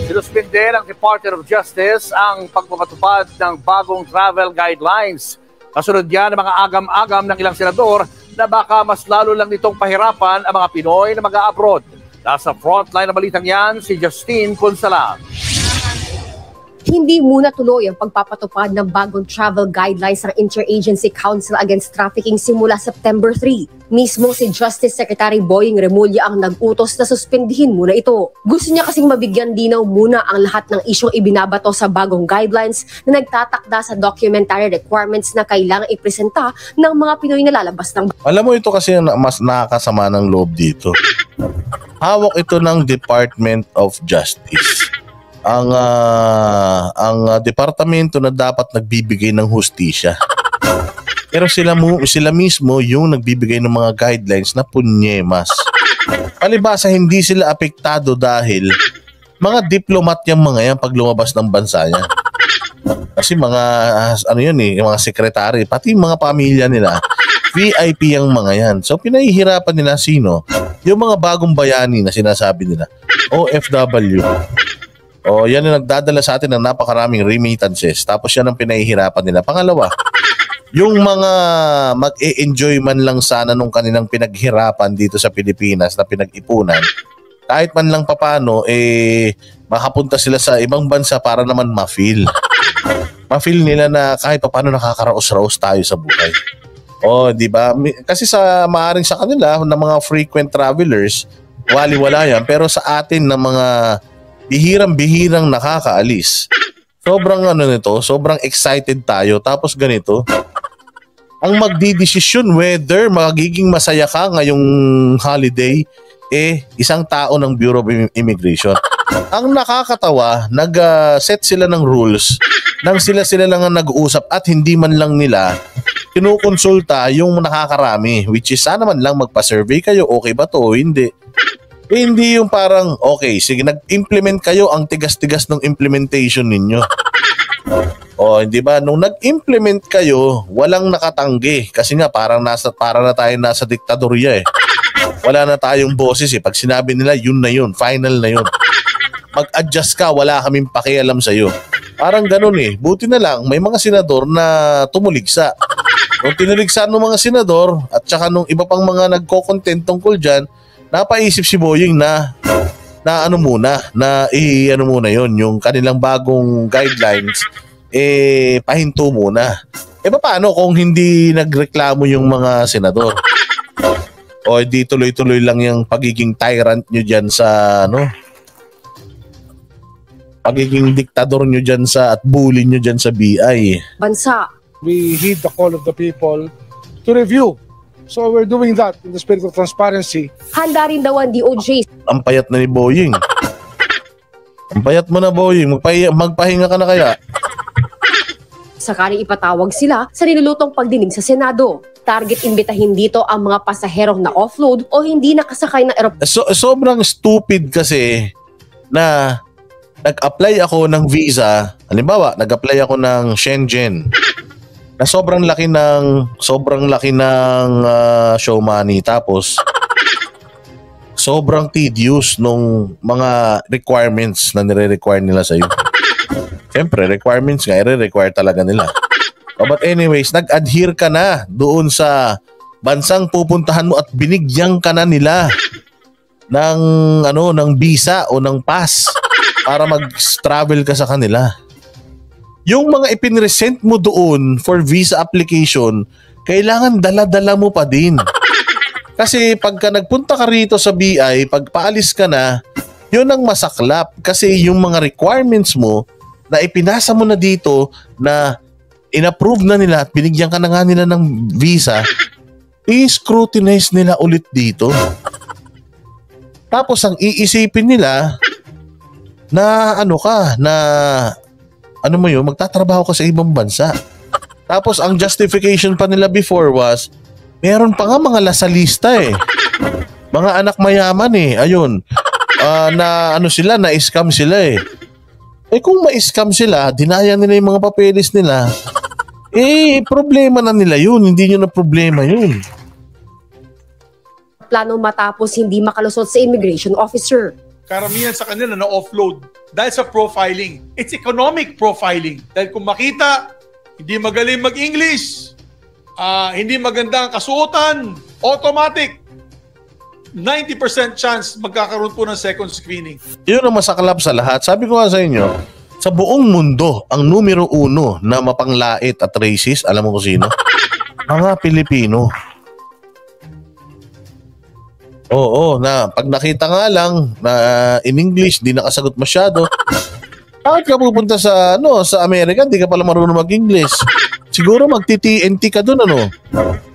Sinuspinde ng Department of Justice ang pagpapatupad ng bagong travel guidelines. Kasunod yan ng mga agam-agam ng ilang senador na baka mas lalo lang nitong pahirapan ang mga Pinoy na mag-a-abroad. Nasa frontline ng balitang yan, si Justine Consalan. Hindi muna tuloy ang pagpapatupad ng bagong travel guidelines ng Interagency Council Against Trafficking simula September 3. Mismo si Justice Secretary Boying Remulla ang nag-utos na suspendihin muna ito. Gusto niya kasing mabigyan dinaw muna ang lahat ng isyong ibinabato sa bagong guidelines na nagtatakda sa documentary requirements na kailangang ipresenta ng mga Pinoy na lalabas ng bansa. Alam mo, ito kasi mas nakakasama ng loob dito. Hawak ito ng Department of Justice. Ang departamento na dapat nagbibigay ng hustisya. Pero sila mismo yung nagbibigay ng mga guidelines na punyemas. Palibasa hindi sila apektado dahil mga diplomat yung mga yan pag lumabas ng bansa niya. Kasi mga mga sekretary, pati mga pamilya nila, VIP ang mga yan. So pinahihirapan nila sino? Yung mga bagong bayani na sinasabi nila, OFW. O yan ang nagdadala sa atin ng napakaraming remittances. Tapos yan ang pinahihirapan nila. Pangalawa, yung mga mag-e-enjoy man lang sana nung kanilang pinaghirapan dito sa Pilipinas na pinag-ipunan, kahit man lang papano, makapunta sila sa ibang bansa para naman ma-feel. Ma-feel nila na kahit papano nakakaraos-raos tayo sa buhay. O, di ba? Kasi maaring sa kanila, na mga frequent travelers, wali-wala yan. Pero sa atin na mga bihirang-bihirang nakakaalis, sobrang excited tayo. Tapos ganito, ang magdidesisyon whether magiging masaya ka ngayong holiday, isang tao ng Bureau of Immigration. Ang nakakatawa, nag-set sila ng rules nang sila lang ang nag-uusap at hindi man lang nila kinukonsulta yung nakakarami, which is sana man lang magpa-survey kayo, okay ba to o hindi. Hindi yung parang, okay, sige, nag-implement kayo, ang tigas-tigas ng implementation ninyo. O, hindi ba? Nung nag-implement kayo, walang nakatanggi. Kasi nga, para na tayo nasa diktadorya eh. Wala na tayong boses eh. Pag sinabi nila, yun na yun, final na yun. Mag-adjust ka, wala kaming pakialam sa'yo. Parang ganun eh. Buti na lang, may mga senador na tumuligsa. Nung tinuligsa ng mga senador, at saka nung iba pang mga nagko-content tungkol dyan, napaisip si Boying na muna yon yung kanilang bagong guidelines, pahinto muna. Paano kung hindi nagreklamo yung mga senador? O di tuloy-tuloy lang yung pagiging tyrant nyo dyan sa pagiging diktador nyo dyan at bully nyo dyan sa BI. Bansa. We heed the call of the people to review. So we're doing that in the spirit of transparency. Handa rin daw ang DOJ. Ang payat na ni Boying. Ang payat mo na, Boying. Magpahinga ka na kaya? Sakaling ipatawag sila sa nilulutong pagdinig sa Senado. Target imbitahin dito ang mga pasaherong na offload o hindi nakasakay ng aeroplano. Sobrang stupid kasi na nag-apply ako ng visa. Halimbawa, nag-apply ako ng Shenzhen. Na sobrang laki ng show money, tapos sobrang tedious nung mga requirements na nire-require nila sa iyo. Siyempre, requirements nga, i-require talaga nila. But anyways, nag-adhere ka na doon sa bansang pupuntahan mo at binigyan ka na nila ng visa o ng pass para mag-travel ka sa kanila. Yung mga ipinresent mo doon for visa application, kailangan dala-dala mo pa din. Kasi pagka nagpunta ka rito sa BI, pag paalis ka na, yun ang masaklap. Kasi yung mga requirements mo na ipinasa mo na dito na inapprove na nila at binigyan ka na nga nila ng visa, i-scrutinize nila ulit dito. Tapos ang iisipin nila na magtatrabaho ka sa ibang bansa. Tapos ang justification pa nila before was, meron pa nga mga lasalista eh. Mga anak mayaman eh. Ayun. Na-scam sila eh. Kung ma-scam sila, dinaya nila yung mga papeles nila, problema na nila yun. Hindi nyo na problema yun. Plano matapos hindi makalusot sa immigration officer. Karamihan sa kanila na offload dahil sa profiling. It's economic profiling. Dahil kung makita, hindi magaling mag-English, hindi maganda ang kasuotan, automatic, 90% chance magkakaroon po ng second screening. Yun ang masaklap sa lahat. Sabi ko nga sa inyo, sa buong mundo, ang numero 1 na mapanglait at racist, alam mo kung sino? Mga Pilipino. Oo, na pag nakita nga lang na in English, di nakasagot masyado. Bakit ka pupunta sa Amerika, di ka pala marunong mag-English? Siguro magti-TNT ka doon, ano?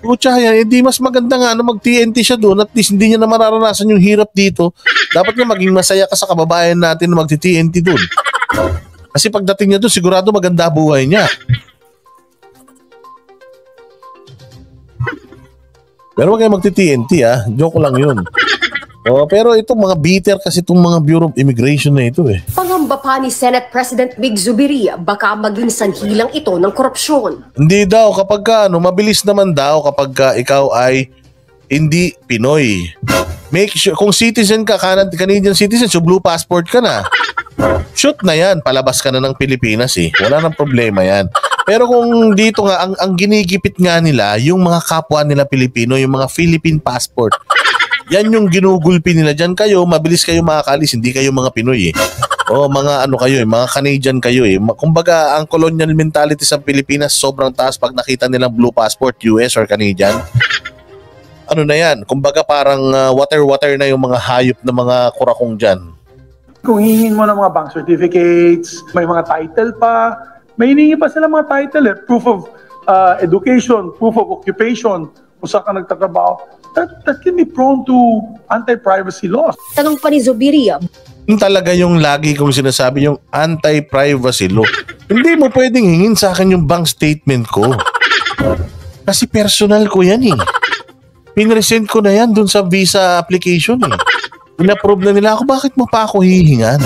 Pucha yan, hindi mas maganda nga mag-TNT siya doon, at least hindi niya na mararanasan yung hirap dito. Dapat nga maging masaya ka sa kababayan natin na magti-TNT doon. Kasi pagdating niya doon, sigurado maganda buhay niya. Pero wag kayo magti-TNT, joke lang yun. Pero itong mga bitter kasi itong mga Bureau of Immigration na ito eh. Pangamba pa ni Senate President Mig Zubiri, baka maging sanhilang ito ng korupsyon. Hindi daw, kapag mabilis naman daw kapag ikaw ay hindi Pinoy. Make sure, kung citizen ka, Canadian citizen, so blue passport ka na. Shoot na yan, palabas ka na ng Pilipinas eh. Wala nang problema yan. Pero kung dito nga, ang ginigipit nga nila, yung mga kapwa nila Pilipino, yung mga Philippine passport. Yan yung ginugulpi nila. Diyan kayo, mabilis kayo makakalis, hindi kayo mga Pinoy eh. O mga kayo eh, mga Canadian kayo eh. Kumbaga, ang colonial mentality sa Pilipinas sobrang taas pag nakita nilang blue passport, US or Canadian. Ano na yan? Kumbaga parang water-water na yung mga hayop na mga kurakong dyan. Kung hihingin mo ng mga bank certificates, may mga title pa, may hiningi pa sila mga title eh. Proof of education, proof of occupation, kung saan ka nagtatrabaho. That can be prone to anti-privacy laws. Tanong pa ni Zubiri, Yung talaga yung lagi kong sinasabi, yung anti-privacy law. Hindi mo pwedeng hingin sa akin yung bank statement ko. Kasi personal ko yan eh. Pinresent ko na yan dun sa visa application eh. Inapprove na nila ako, bakit mo pa ako hihingan?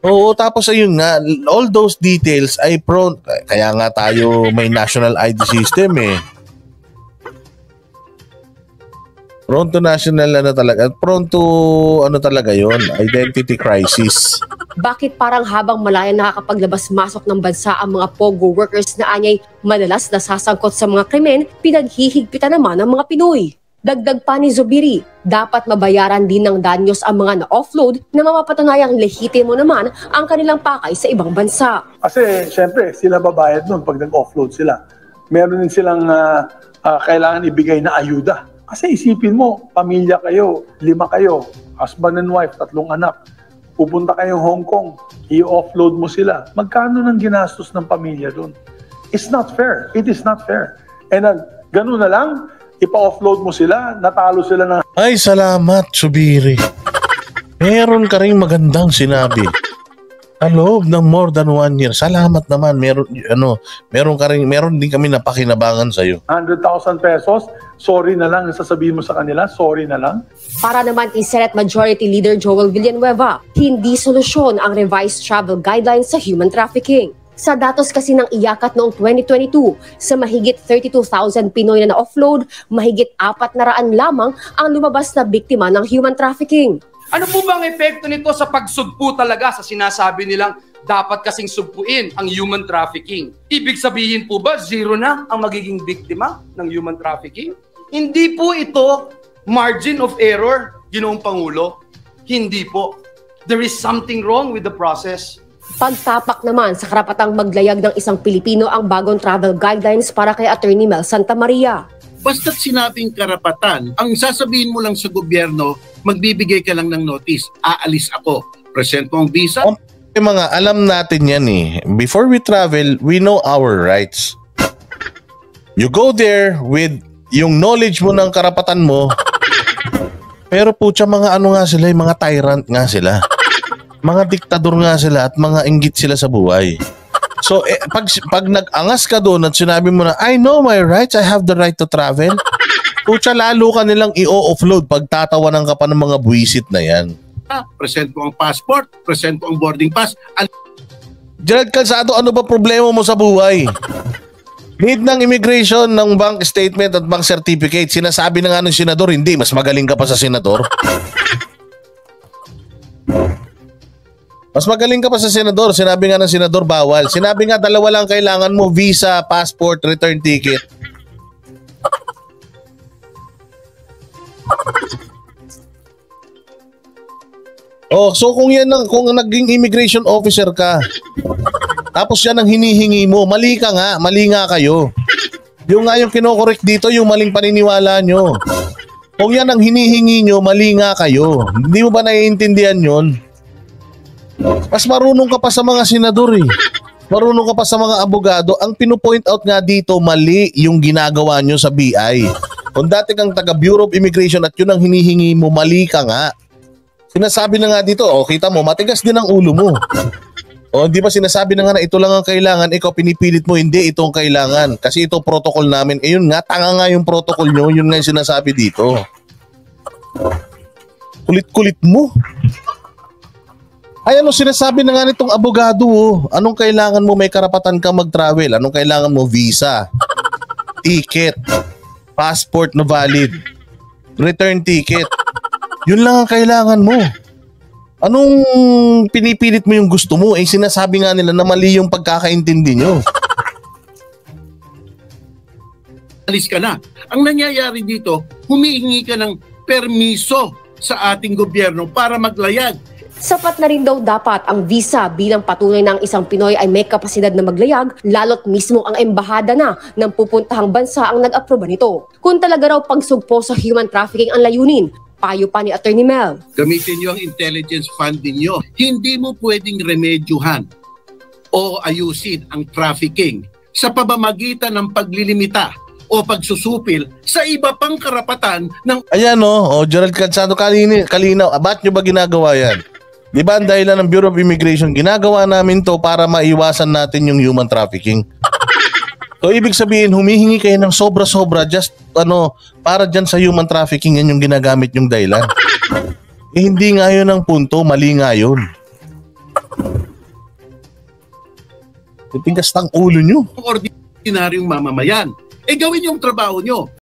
Oo, tapos ayun nga, all those details ay prone, kaya nga tayo may national ID system eh. Prone to national prone to talaga yon, identity crisis. bakit parang habang malaya nakakapaglabas-masok ng bansa ang mga POGO workers na anyay madalas nasasangkot sa mga krimen, pinaghihigpitan naman ng mga Pinoy. Dagdag pa ni Zubiri, dapat mabayaran din ng danyos ang mga na-offload na mapapatunayang lehitimo naman ang kanilang pakay sa ibang bansa. Kasi syempre sila babayad nun pag nag-offload sila. Meron din silang kailangan ibigay na ayuda. Kasi isipin mo, pamilya kayo, 5 kayo, husband and wife, 3 anak. Pupunta kayong Hong Kong, i-offload mo sila. Magkano ng ginastos ng pamilya doon? It's not fair. It is not fair. And ganun na lang, ipa-offload mo sila, natalo sila ng... Ay, salamat, Zubiri. Meron ka rin magandang sinabi. Sa loob ng more than 1 year, salamat naman. Meron din kami napakinabangan sa iyo. 100,000 pesos, sorry na lang, sasabihin mo sa kanila, sorry na lang. Para naman kay Senate Majority Leader Joel Villanueva, hindi solusyon ang revised travel guidelines sa human trafficking. Sa datos kasi ng IACAT noong 2022, sa mahigit 32,000 Pinoy na na-offload, mahigit 400 lamang ang lumabas na biktima ng human trafficking. Ano po bang epekto nito sa pagsugpo talaga sa sinasabi nilang dapat kasing sugpuin ang human trafficking? Ibig sabihin po ba zero na ang magiging biktima ng human trafficking? Hindi po ito margin of error, Ginoong Pangulo. Hindi po. There is something wrong with the process. Pagtapak naman sa karapatang maglayag ng isang Pilipino ang bagong travel guidelines para kay Attorney Mel Santamaria. Basta't sinabing karapatan, ang sasabihin mo lang sa gobyerno, magbibigay ka lang ng notice, aalis ako, present mo ang visa. Mga alam natin yan eh. Before we travel, we know our rights. You go there with yung knowledge mo ng karapatan mo, pero putya mga ano nga sila, mga tyrant nga sila. Mga diktador nga sila at mga inggit sila sa buhay. So, pag nag-angas ka doon at sinabi mo na, I know my rights, I have the right to travel, putya lalo ka nilang i-offload pag tatawanan ka pa ng mga buwisit na yan. Present mo ang passport, present mo ang boarding pass. Gerald Calzado, ano ba problema mo sa buhay? Need ng immigration, ng bank statement at bank certificate. Sinasabi na nga ng senador, hindi, mas magaling ka pa sa senador. Mas magaling ka pa sa senador. Sinabi nga ng senador bawal. Sinabi nga dalawa lang kailangan mo, visa, passport, return ticket. Oh, so kung naging immigration officer ka, tapos yan ang hinihingi mo, mali ka nga, mali nga kayo. Yung nga yung kinokorek dito, yung maling paniniwala nyo. Kung yan ang hinihingi nyo, mali nga kayo. Hindi mo ba naiintindihan yun? Mas marunong ka pa sa mga senador eh. Marunong ka pa sa mga abogado. Ang pino-point out nga dito, mali yung ginagawa nyo sa BI. Kung dati kang taga Bureau of Immigration at yun ang hinihingi mo, mali ka nga. Sinasabi na nga dito, kita mo, matigas din ang ulo mo. Di ba sinasabi na nga na ito lang ang kailangan, ikaw pinipilit mo, hindi ito ang kailangan. Kasi ito protocol namin. Yun nga, tanga nga yung protocol nyo, yun nga yung sinasabi dito. Kulit-kulit mo. Ay sinasabi na nga nitong abogado, anong kailangan mo, may karapatan ka mag-travel, anong kailangan mo, visa, ticket, passport na valid, return ticket. Yun lang ang kailangan mo. Anong pinipilit mo yung gusto mo? Sinasabi nga nila na mali yung pagkakaintindi nyo. Alis ka na. Ang nangyayari dito, humihingi ka ng permiso sa ating gobyerno para maglayag. Sapat na rin daw dapat ang visa bilang patunay na ang isang Pinoy ay may kapasidad na maglayag, lalo't mismo ang embahada na ng pupuntahang bansa ang nag-aproba nito. Kung talaga raw pagsugpo sa human trafficking ang layunin, payo pa ni Attorney Mel. Gamitin nyo ang intelligence funding nyo. Hindi mo pwedeng remedyohan o ayusin ang trafficking sa pamamagitan ng paglilimita o pagsusupil sa iba pang karapatan ng... Ayan Gerald Cansado, kalinaw. Ba't nyo ba ginagawa yan? Di ba ang dahilan ng Bureau of Immigration, ginagawa namin to para maiwasan natin yung human trafficking. So ibig sabihin, humihingi kayo ng sobra-sobra just para dyan sa human trafficking, yan yung ginagamit yung dahilan. Hindi nga yun ang punto, mali nga yun. Tigas ng ulo nyo. Ordinaryong mamamayan. Gawin yung trabaho nyo.